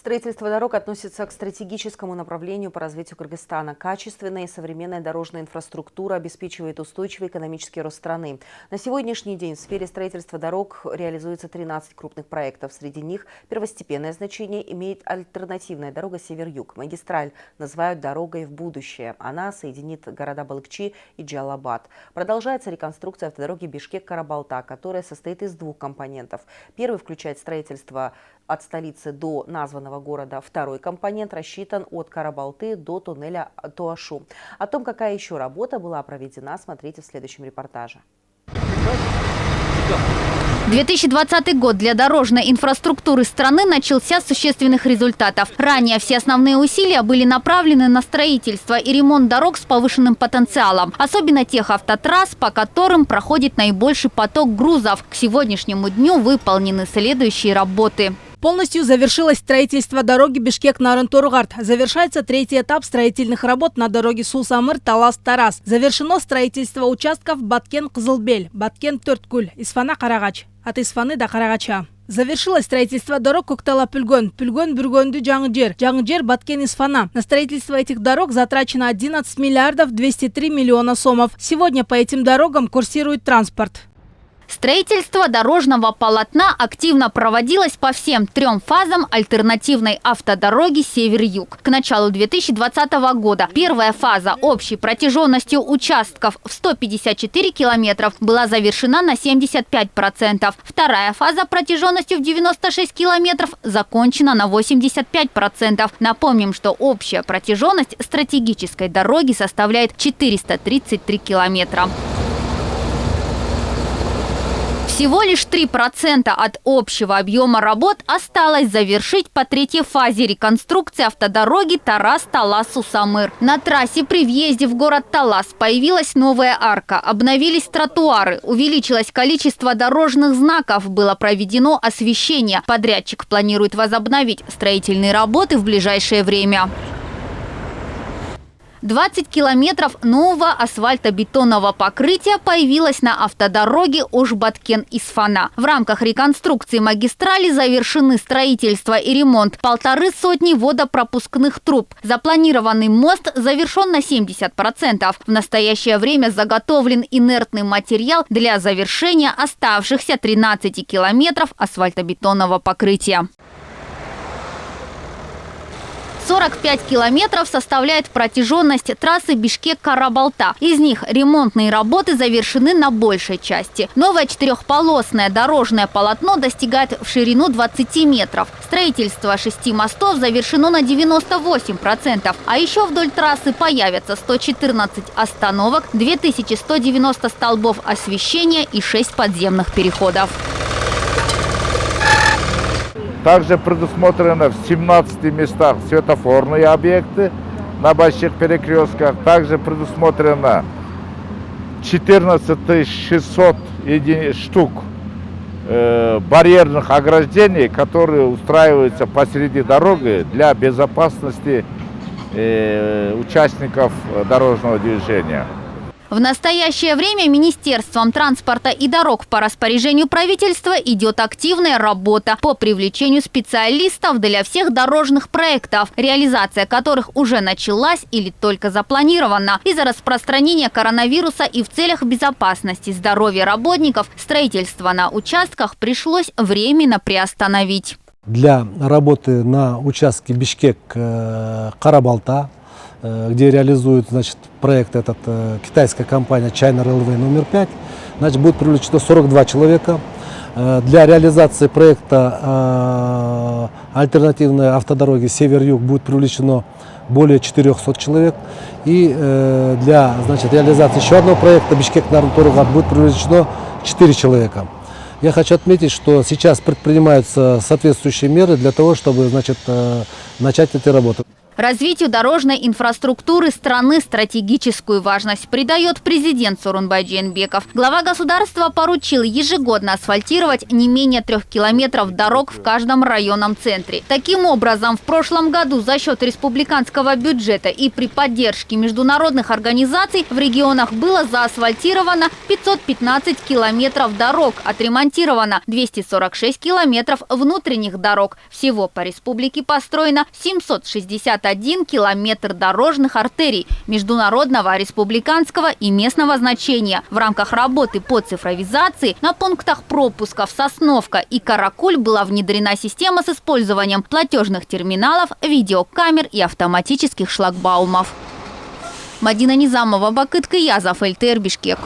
Строительство дорог относится к стратегическому направлению по развитию Кыргызстана. Качественная и современная дорожная инфраструктура обеспечивает устойчивый экономический рост страны. На сегодняшний день в сфере строительства дорог реализуется 13 крупных проектов. Среди них первостепенное значение имеет альтернативная дорога Север-Юг. Магистраль называют дорогой в будущее. Она соединит города Балыкчи и Джалалабад. Продолжается реконструкция автодороги Бишкек-Карабалта, которая состоит из двух компонентов. Первый включает строительство от столицы до названного города. Второй компонент рассчитан от Карабалты до туннеля Туашу. О том, какая еще работа была проведена, смотрите в следующем репортаже. 2020 год для дорожной инфраструктуры страны начался с существенных результатов. Ранее все основные усилия были направлены на строительство и ремонт дорог с повышенным потенциалом. Особенно тех автотрасс, по которым проходит наибольший поток грузов. К сегодняшнему дню выполнены следующие работы. Полностью завершилось строительство дороги Бишкек-Нарын-Тургарт. Завершается третий этап строительных работ на дороге Сусамыр-Талас-Тарас. Завершено строительство участков Баткен-Кызылбель, Баткен-Төрткүл, Исфана-Карагач, от Исфаны до Карагача. Завершилось строительство дорог Коктала-Пюльгөн, Пюльгөн-Бюргөнду-Жаңыджер, Жаңыджер-Баткен-Исфана. На строительство этих дорог затрачено 11 миллиардов 203 миллиона сомов. Сегодня по этим дорогам курсирует транспорт. Строительство дорожного полотна активно проводилось по всем трем фазам альтернативной автодороги Север-Юг. К началу 2020 года первая фаза общей протяженностью участков в 154 километров была завершена на 75%. Вторая фаза протяженностью в 96 километров закончена на 85%. Напомним, что общая протяженность стратегической дороги составляет 433 километра. Всего лишь 3% от общего объема работ осталось завершить по третьей фазе реконструкции автодороги Тарас-Талас-Сусамыр. На трассе при въезде в город Талас появилась новая арка, обновились тротуары, увеличилось количество дорожных знаков, было проведено освещение. Подрядчик планирует возобновить строительные работы в ближайшее время. 20 километров нового асфальтобетонного покрытия появилось на автодороге Ош-Баткен-Исфана. В рамках реконструкции магистрали завершены строительство и ремонт 150 водопропускных труб. Запланированный мост завершен на 70%. В настоящее время заготовлен инертный материал для завершения оставшихся 13 километров асфальтобетонного покрытия. 45 километров составляет протяженность трассы Бишкек-Карабалта. Из них ремонтные работы завершены на большей части. Новое четырехполосное дорожное полотно достигает в ширину 20 метров. Строительство 6 мостов завершено на 98%. А еще вдоль трассы появятся 114 остановок, 2190 столбов освещения и 6 подземных переходов. Также предусмотрено в 17 местах светофорные объекты на больших перекрестках. Также предусмотрено 14 600 штук барьерных ограждений, которые устраиваются посреди дороги для безопасности участников дорожного движения. В настоящее время Министерством транспорта и дорог по распоряжению правительства идет активная работа по привлечению специалистов для всех дорожных проектов, реализация которых уже началась или только запланирована. Из-за распространения коронавируса и в целях безопасности здоровья работников строительство на участках пришлось временно приостановить. Для работы на участке Бишкек-Карабалта, где реализует, проект этот китайская компания China Railway номер 5, будет привлечено 42 человека. Для реализации проекта альтернативной автодороги Север-Юг будет привлечено более 400 человек. И для реализации еще одного проекта Бишкек-Нарын-Тургарт будет привлечено 4 человека. Я хочу отметить, что сейчас предпринимаются соответствующие меры для того, чтобы начать эти работы. Развитию дорожной инфраструктуры страны стратегическую важность придает президент Сооронбай Жээнбеков. Глава государства поручил ежегодно асфальтировать не менее 3 километров дорог в каждом районном центре. Таким образом, в прошлом году за счет республиканского бюджета и при поддержке международных организаций в регионах было заасфальтировано 515 километров дорог, отремонтировано 246 километров внутренних дорог. Всего по республике построено 761 километр дорожных артерий международного, республиканского и местного значения. В рамках работы по цифровизации на пунктах пропусков Сосновка и Каракуль была внедрена система с использованием платежных терминалов, видеокамер и автоматических шлагбаумов. Мадина Низамова, Бакыт Кыязов, ЛТР, Бишкек.